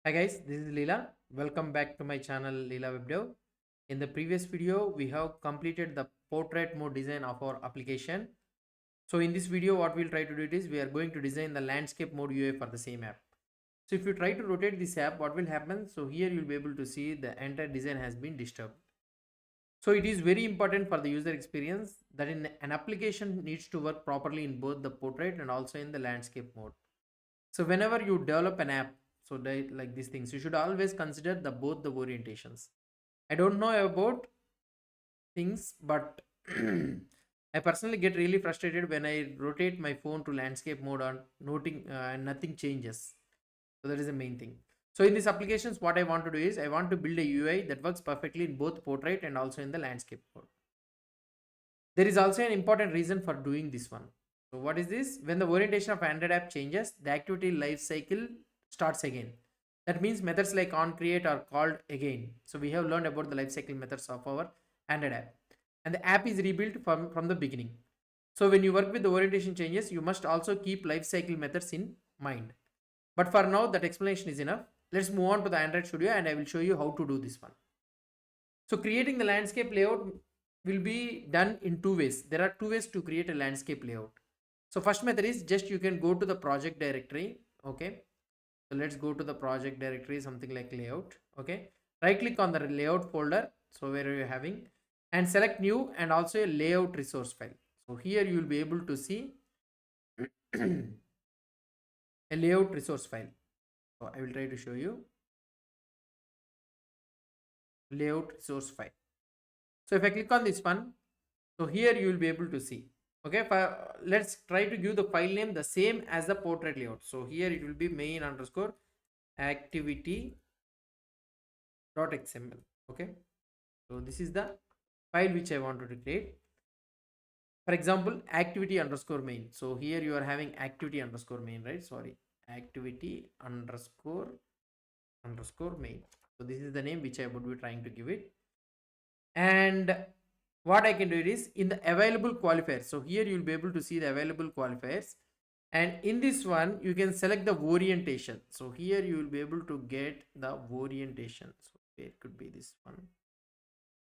Hi guys, this is Leela. Welcome back to my channel Leela Web Dev. In the previous video, we have completed the portrait mode design of our application. So in this video, what we'll try to do is we are going to design the landscape mode UI for the same app. So if you try to rotate this app, what will happen? So here you'll be able to see the entire design has been disturbed. So it is very important for the user experience that in an application needs to work properly in both the portrait and also in the landscape mode. So whenever you develop an app, so like these things, you should always consider the both the orientations. I don't know about things, but I personally get really frustrated when I rotate my phone to landscape mode on noting and nothing changes. So that is the main thing. So in these applications, what I want to do is I want to build a UI that works perfectly in both portrait and also in the landscape mode. There is also an important reason for doing this one. So what is this? When the orientation of Android app changes, the activity life cycle starts again. That means methods like onCreate are called again. So we have learned about the lifecycle methods of our Android app. And the app is rebuilt from the beginning. So when you work with the orientation changes, you must also keep lifecycle methods in mind. But for now, that explanation is enough. Let's move on to the Android Studio and I will show you how to do this one. So creating the landscape layout will be done in two ways. There are two ways to create a landscape layout. So first method is just you can go to the project directory. Okay. So let's go to the project directory, something like layout. Okay. Right click on the layout folder. So where you're having and select new and also a layout resource file. So here you will be able to see a layout resource file. So I will try to show you layout resource file. So if I click on this one, so here you will be able to see. Okay, let's try to give the file name the same as the portrait layout. So here it will be main underscore activity .xml. Okay, so this is the file which I wanted to create. For example, activity underscore main. So here you are having activity underscore main, right? Sorry, activity underscore main. So this is the name which I would be trying to give it. And what I can do it is in the available qualifiers. So here you will be able to see the available qualifiers. And in this one, you can select the orientation. So here you will be able to get the orientation. So it could be this one,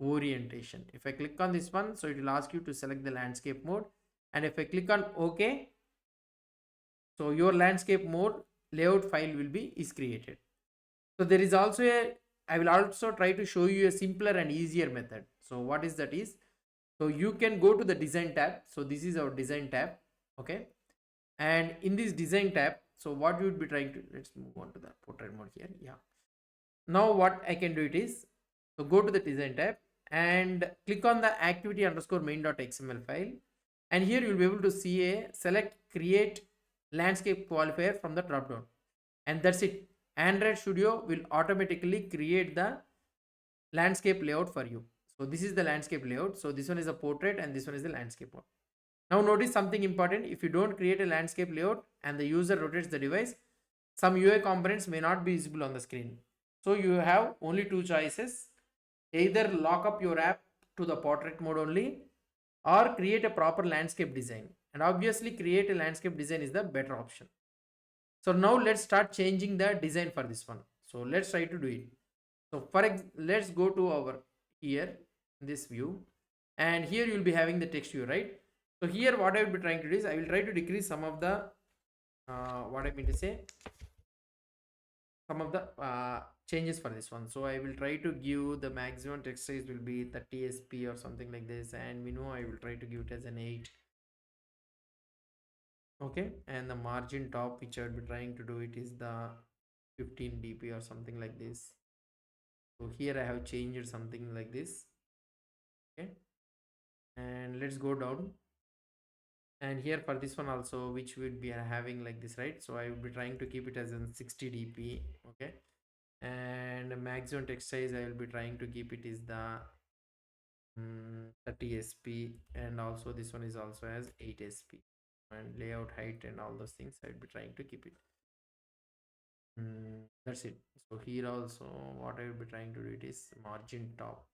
orientation. If I click on this one, so it will ask you to select the landscape mode. And if I click on OK, so your landscape mode layout file will be is created. So there is also I will also try to show you a simpler and easier method. So what is that is, so you can go to the design tab. So this is our design tab. Okay. And in this design tab, so what you would be trying to, let's move on to the portrait mode here. Yeah. Now what I can do it is, so go to the design tab and click on the activity underscore main.xml file. And here you'll be able to see a select create landscape qualifier from the drop down. And that's it. Android Studio will automatically create the landscape layout for you. So this is the landscape layout. So this one is a portrait and this one is the landscape mode. Now notice something important. If you don't create a landscape layout and the user rotates the device, some UI components may not be visible on the screen. So you have only two choices. Either lock up your app to the portrait mode only or create a proper landscape design. And obviously create a landscape design is the better option. So now let's start changing the design for this one. So let's try to do it. So let's go to our here this view and here you'll be having the text view, right? So here what I will be trying to do is I will try to decrease some of the what I mean to say, some of the changes for this one. So I will try to give the maximum text size will be 30 sp or something like this, and we know I will try to give it as an 8. Okay, and the margin top which I will be trying to do it is the 15 dp or something like this. So here I have changed something like this. Okay, and let's go down, and here for this one also which would be having like this, right? So I will be trying to keep it as in 60 dp. Okay, and maximum text size I will be trying to keep it is the 30 sp, and also this one is also as 8 sp, and layout height and all those things I will be trying to keep it. That's it. So here also what I will be trying to do it is margin top.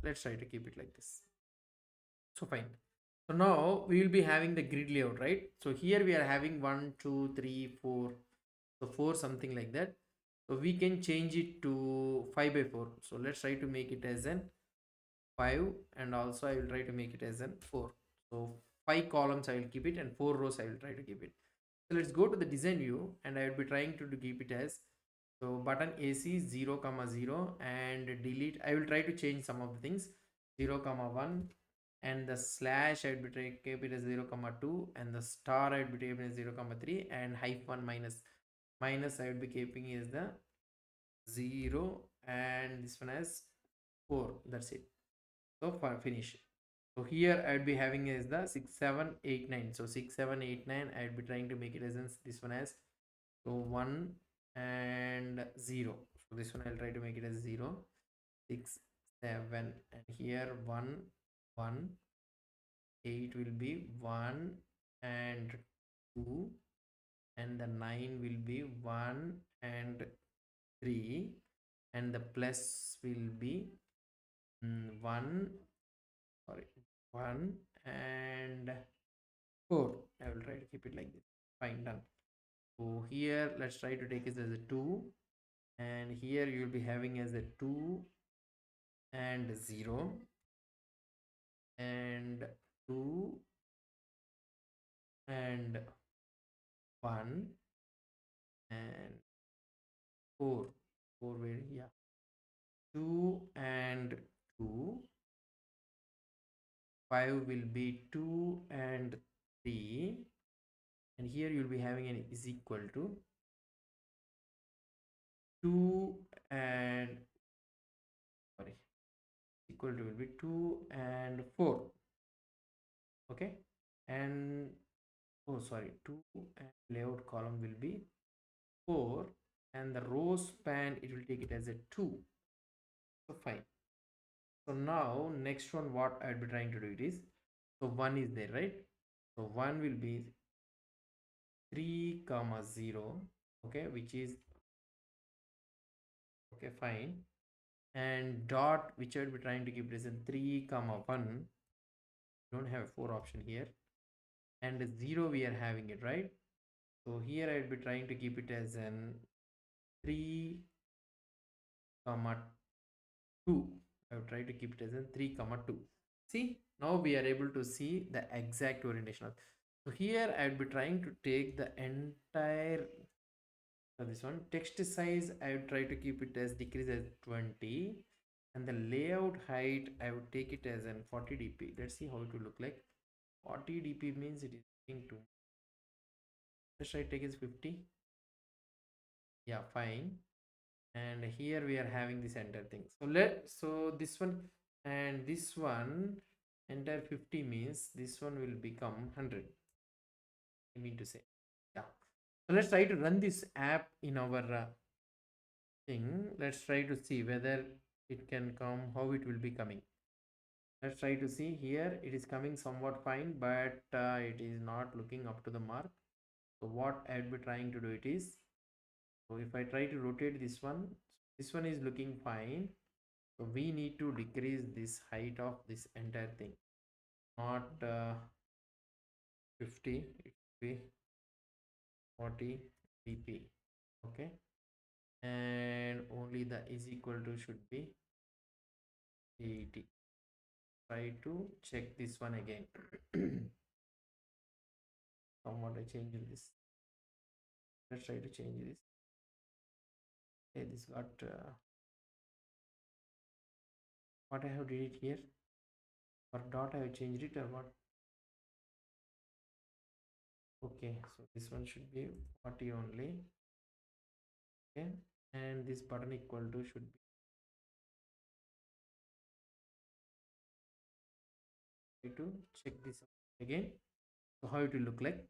Let's try to keep it like this. So fine. So now we will be having the grid layout, right? So here we are having 1 2 3 4, so 4 something like that. So we can change it to 5 by 4. So let's try to make it as an 5, and also I will try to make it as an 4. So 5 columns I will keep it, and 4 rows I will try to keep it. So let's go to the design view, and I will be trying to keep it as, so button AC 0 comma 0, and delete. I will try to change some of the things, 0 comma 1, and the slash I will be trying to keep it as 0 comma 2, and the star I will be keeping as 0 comma 3, and hyphen minus I will be keeping as the 0, and this one as 4. That's it. So for finish. So here I would be having is the 6789. So 6789 I would be trying to make it as this one as, so 1 and 0. So this one I'll try to make it as 0, 6, 7, and here 1, 1, 8 will be 1 and 2, and the 9 will be 1 and 3, and the plus will be 1, sorry, 1 and 4. I will try to keep it like this. Fine, done. So here let's try to take it as a 2, and here you will be having as a 2 and 0, and 2 and 1, and 4. 4 where, yeah, 2 and 2. 5 will be 2 and 3, and here you will be having an is equal to 2 and, sorry, equal to will be 2 and 4. Okay, and, oh sorry, 2, and layout column will be 4, and the row span it will take it as a 2. So fine. So now next one what I'll be trying to do it is, so 1 is there, right? So 1 will be 3 comma 0, okay, which is, okay, fine, and dot which I'll be trying to keep it as in 3 comma 1. Don't have a 4 option here, and 0 we are having it, right? So here I'll be trying to keep it as an 3 comma 2. I will try to keep it as a 3 comma 2. See, now we are able to see the exact orientation of, so here I will be trying to take the entire, this one text size I would try to keep it as decrease as 20, and the layout height I would take it as an 40 dp. Let's see how it will look like. 40 dp means it is looking to, let's try take as 50. Yeah, fine. And here we are having this entire thing. So this one and this one entire 50 means this one will become 100, I mean to say. Yeah, so let's try to run this app in our thing. Let's try to see whether it can come, how it will be coming. Let's try to see. Here it is coming somewhat fine, but it is not looking up to the mark. So what I'll be trying to do it is, so if I try to rotate this one is looking fine. So we need to decrease this height of this entire thing, not 50, it should be 40 dp. Okay, and only the is equal to should be 80. Try to check this one again. Somewhat I changed this. Let's try to change this. Okay, this got what I have did it here. For dot I have changed it or what? Okay, so this one should be 40 only. Okay, and this button equal to should be, try to check this again. So how it will look like.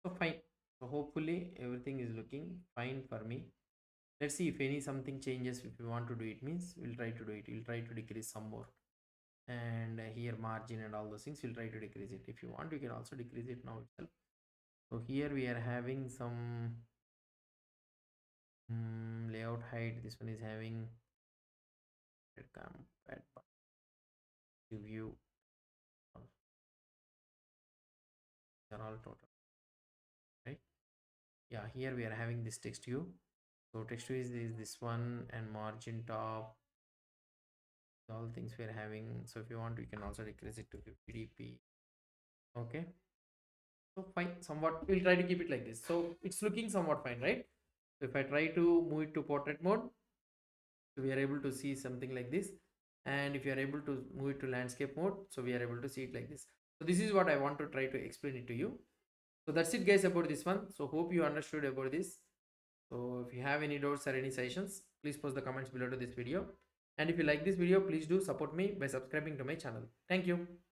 So fine. So hopefully everything is looking fine for me. Let's see if any something changes. If you want to do it means we'll try to do it. We'll try to decrease some more, and here margin and all those things we'll try to decrease it. If you want you can also decrease it now itself. So here we are having some layout height. This one is having view, are all total, right? Yeah, here we are having this text view. So text view is this one, and margin top, all things we are having. So if you want, we can also decrease it to 50 dp. Okay, so fine, somewhat we'll try to keep it like this. So it's looking somewhat fine, right? So if I try to move it to portrait mode, so we are able to see something like this. And if you are able to move it to landscape mode, so we are able to see it like this. So this is what I want to try to explain it to you. So that's it guys about this one. So hope you understood about this. So if you have any doubts or any suggestions, please post the comments below to this video. And if you like this video, please do support me by subscribing to my channel. Thank you.